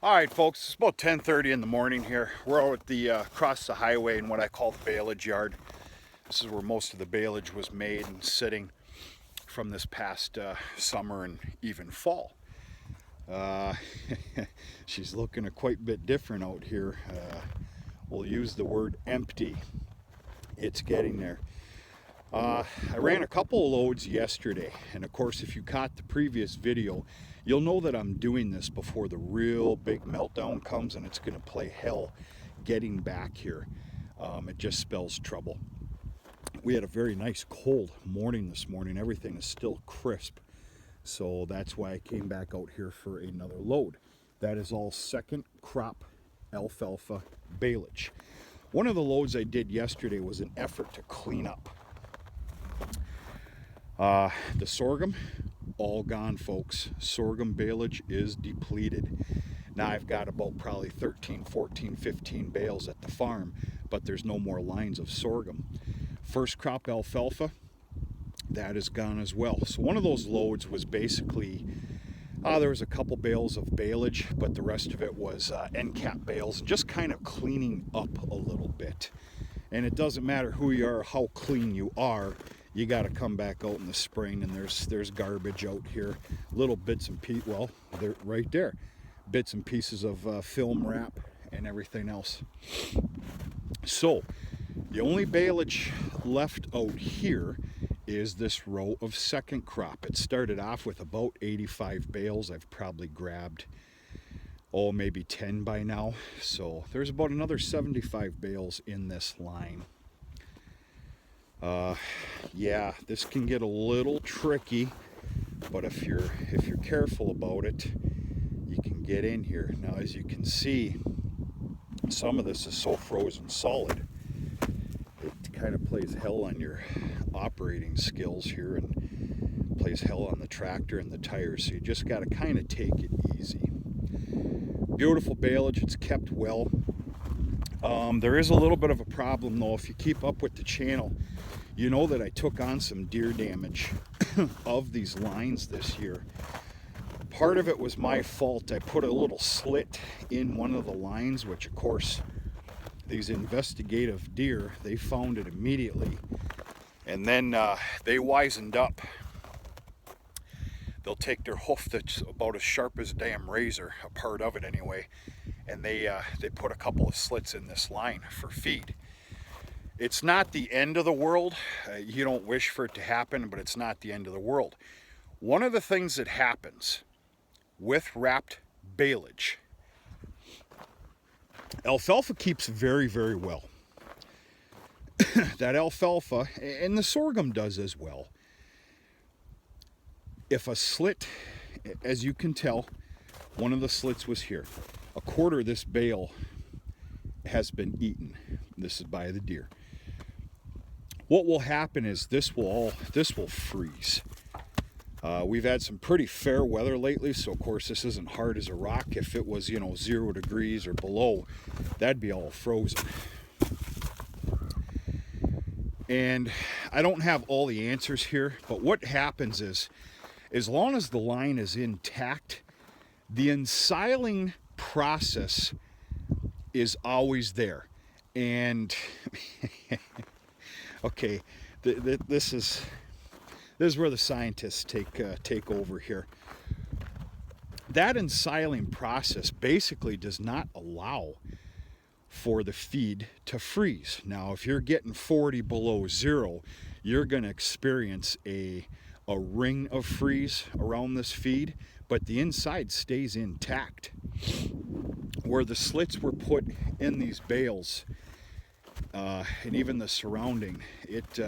All right, folks, it's about 10:30 in the morning here. We're out at the across the highway in what I call the baleage yard. This is where most of the baleage was made and sitting from this past summer and even fall. Uh, she's looking a quite bit different out here. We'll use the word empty. It's getting there. I ran a couple of loads yesterday, and of course if you caught the previous video, you'll know that I'm doing this before the real big meltdown comes, and it's going to play hell getting back here. It just spells trouble. We had a very nice cold morning this morning. Everything is still crisp, so that's why I came back out here for another load. That is all second crop alfalfa baleage. One of the loads I did yesterday was an effort to clean up. The sorghum, all gone, folks. Sorghum baleage is depleted. Now I've got about probably 13, 14, 15 bales at the farm, but there's no more lines of sorghum. First crop alfalfa, that is gone as well. So one of those loads was basically, there was a couple bales of baleage, but the rest of it was end cap bales, just kind of cleaning up a little bit. And it doesn't matter who you are, how clean you are, you got to come back out in the spring, and there's garbage out here, little bits and pieces. Well, they're right there, bits and pieces of film wrap and everything else. So the only baleage left out here is this row of second crop. It started off with about 85 bales. I've probably grabbed maybe 10 by now, so there's about another 75 bales in this line. Yeah, this can get a little tricky, but if you're careful about it, you can get in here. Now, as you can see, some of this is so frozen solid, it kind of plays hell on your operating skills here and plays hell on the tractor and the tires, so you just got to kind of take it easy. Beautiful baleage, it's kept well. There is a little bit of a problem though. If you keep up with the channel, you know that I took on some deer damage of these lines this year. Part of it was my fault. I put a little slit in one of the lines, which of course these investigative deer, they found it immediately, and then they wisened up. They'll take their hoof that's about as sharp as a damn razor, a part of it anyway, and they put a couple of slits in this line for feed. It's not the end of the world. You don't wish for it to happen, but it's not the end of the world. One of the things that happens with wrapped baleage, alfalfa keeps very, very well. That alfalfa, and the sorghum does as well. If a slit, as you can tell, one of the slits was here. A quarter of this bale has been eaten. This is by the deer. What will happen is this will freeze. We've had some pretty fair weather lately, so of course this isn't hard as a rock. If it was, 0 degrees or below, that'd be all frozen. And I don't have all the answers here, but what happens is, as long as the line is intact, the ensiling process is always there. And okay, this is where the scientists take over here. That ensiling process basically does not allow for the feed to freeze. Now, if you're getting 40 below zero, you're going to experience a ring of freeze around this feed, but the inside stays intact. Where the slits were put in these bales, and even the surrounding, it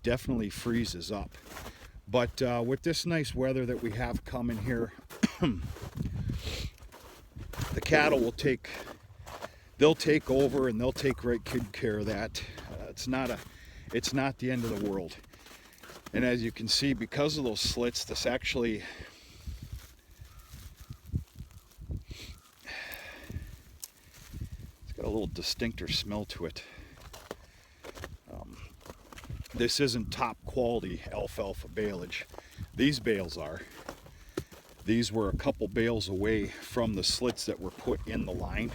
definitely freezes up. But with this nice weather that we have coming here, the cattle they'll take over, and they'll take right good care of that. It's not the end of the world. And as you can see, because of those slits, this actually, it's got a little distincter smell to it. This isn't top quality alfalfa baleage. These bales are. These were a couple bales away from the slits that were put in the line.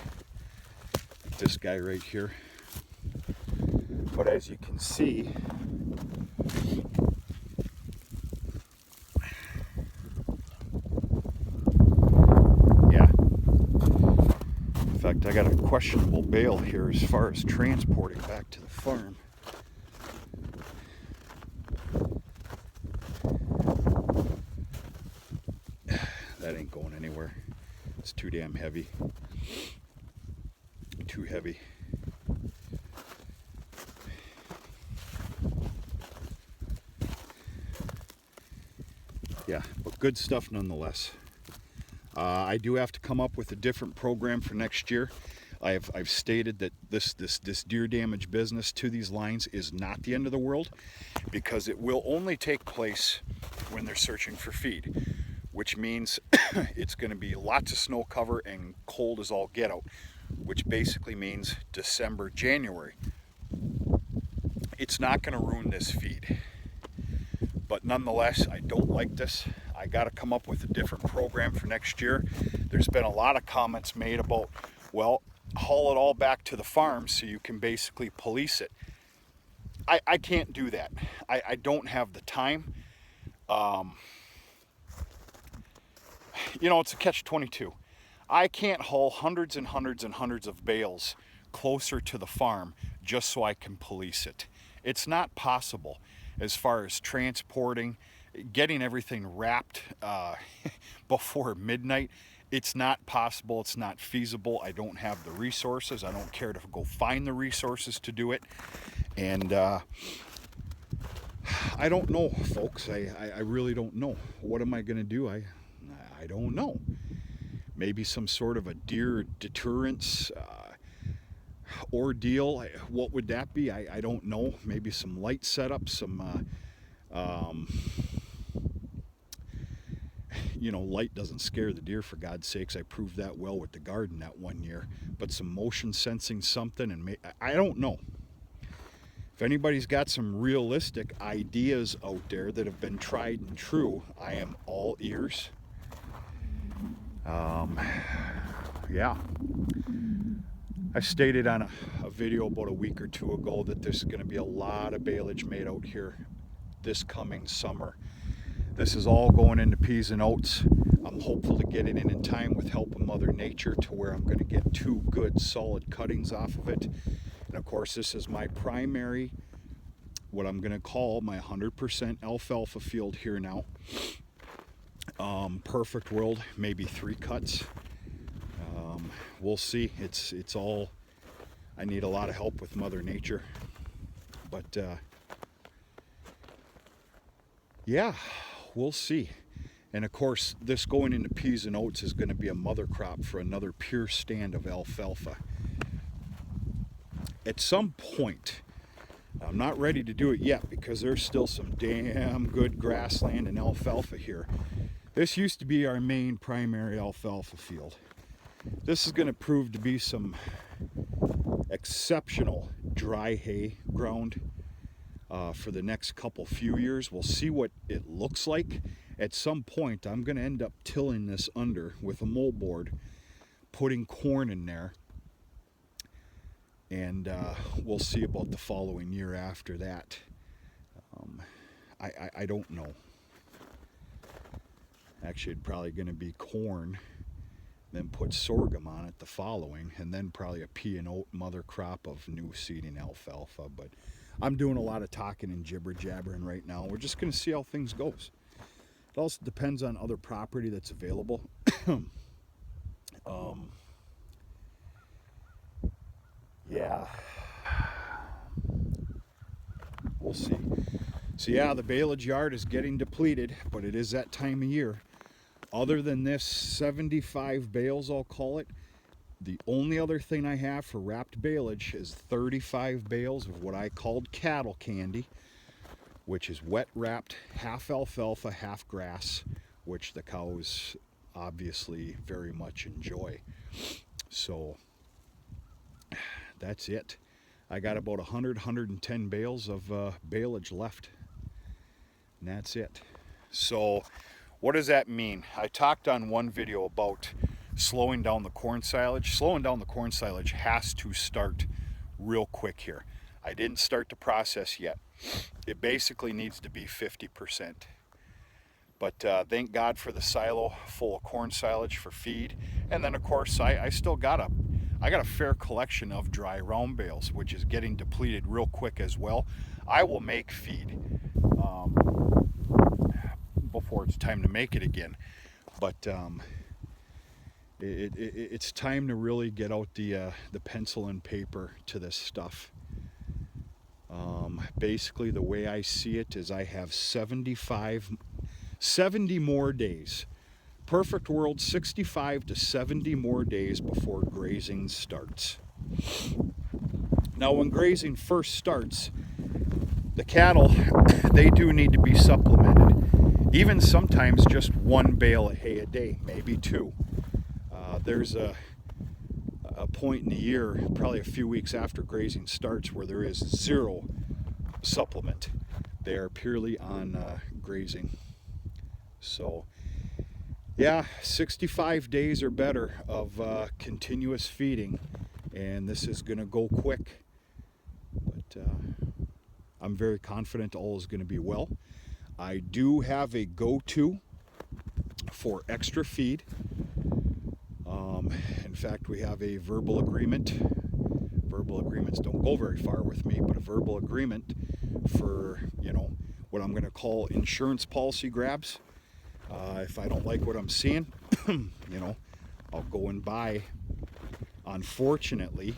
This guy right here. But as you can see, yeah. In fact, I got a questionable bale here as far as transporting back to the farm. That ain't going anywhere. It's too damn heavy. Too heavy. Yeah, but good stuff nonetheless. I do have to come up with a different program for next year. I've stated that this deer damage business to these lines is not the end of the world, because it will only take place when they're searching for feed, which means it's going to be lots of snow cover and cold as all get out, which basically means December, January. It's not going to ruin this feed. But nonetheless, I don't like this. I got to come up with a different program for next year. There's been a lot of comments made about, well, haul it all back to the farm so you can basically police it. I can't do that. I don't have the time. You know, it's a catch-22. I can't haul hundreds and hundreds and hundreds of bales closer to the farm just so I can police it. It's not possible as far as transporting, getting everything wrapped before midnight. It's not possible. It's not feasible. I don't have the resources. I don't care to go find the resources to do it. And I don't know, folks. I really don't know. What am I going to do? I don't know. Maybe some sort of a deer deterrence ordeal. What would that be? I don't know. Maybe some light setup, some you know, light doesn't scare the deer, for God's sakes. I proved that well with the garden that one year. But some motion sensing something, and I don't know. If anybody's got some realistic ideas out there that have been tried and true, I am all ears. Yeah. I stated on a video about a week or two ago that there's going to be a lot of baleage made out here this coming summer. This is all going into peas and oats. I'm hopeful to get it in time with help of Mother Nature to where I'm going to get 2 good solid cuttings off of it. And of course, this is my primary, what I'm going to call my 100% alfalfa field here now. Perfect world, maybe 3 cuts. We'll see. It's all, I need a lot of help with Mother Nature. But yeah, we'll see. And of course, this going into peas and oats is going to be a mother crop for another pure stand of alfalfa. At some point, I'm not ready to do it yet because there's still some damn good grassland and alfalfa here. This used to be our main primary alfalfa field. This is going to prove to be some exceptional dry hay ground for the next few years. We'll see what it looks like. At some point, I'm going to end up tilling this under with a moldboard, putting corn in there, and we'll see about the following year after that. I don't know. Actually, it's probably going to be corn, then put sorghum on it the following, and then probably a pea and oat mother crop of new seeding alfalfa. But I'm doing a lot of talking and jibber jabbering right now. We're just going to see how things goes. It also depends on other property that's available. Yeah, we'll see. So yeah, the baleage yard is getting depleted, but it is that time of year. Other than this 75 bales, I'll call it, the only other thing I have for wrapped baleage is 35 bales of what I called cattle candy, which is wet wrapped, half alfalfa, half grass, which the cows obviously very much enjoy. So that's it. I got about 110 bales of baleage left, and that's it. So What does that mean? I talked on one video about slowing down the corn silage. Slowing down the corn silage has to start real quick here. I didn't start the process yet. It basically needs to be 50%. But thank God for the silo full of corn silage for feed. And then of course I still got a fair collection of dry round bales, which is getting depleted real quick as well. I will make feed before it's time to make it again. But it's time to really get out the pencil and paper to this stuff. Basically the way I see it is I have 70 more days. Perfect world, 65 to 70 more days before grazing starts. Now when grazing first starts, the cattle, they do need to be supplemented. Even sometimes just one bale of hay a day, maybe two. There's a point in the year, probably a few weeks after grazing starts, where there is zero supplement. They are purely on grazing. So yeah, 65 days or better of continuous feeding, and this is going to go quick. But I'm very confident all is going to be well. I do have a go-to for extra feed. In fact, we have a verbal agreement. Verbal agreements don't go very far with me, but a verbal agreement for, you know, what I'm going to call insurance policy grabs. If I don't like what I'm seeing, you know, I'll go and buy, unfortunately,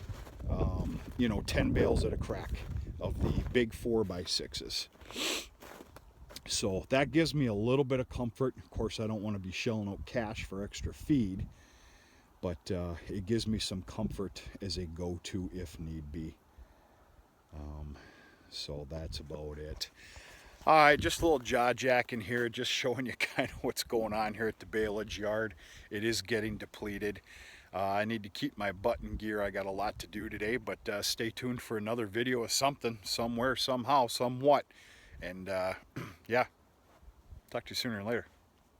you know, 10 bales at a crack of the big 4x6s. So that gives me a little bit of comfort. Of course, I don't want to be shelling out cash for extra feed, but it gives me some comfort as a go-to if need be. So that's about it. All right, just a little jaw jacking here, just showing you kind of what's going on here at the baleage yard. It is getting depleted. I need to keep my butt in gear. I got a lot to do today, but stay tuned for another video of something, somewhere, somehow, somewhat. And yeah, talk to you sooner or later.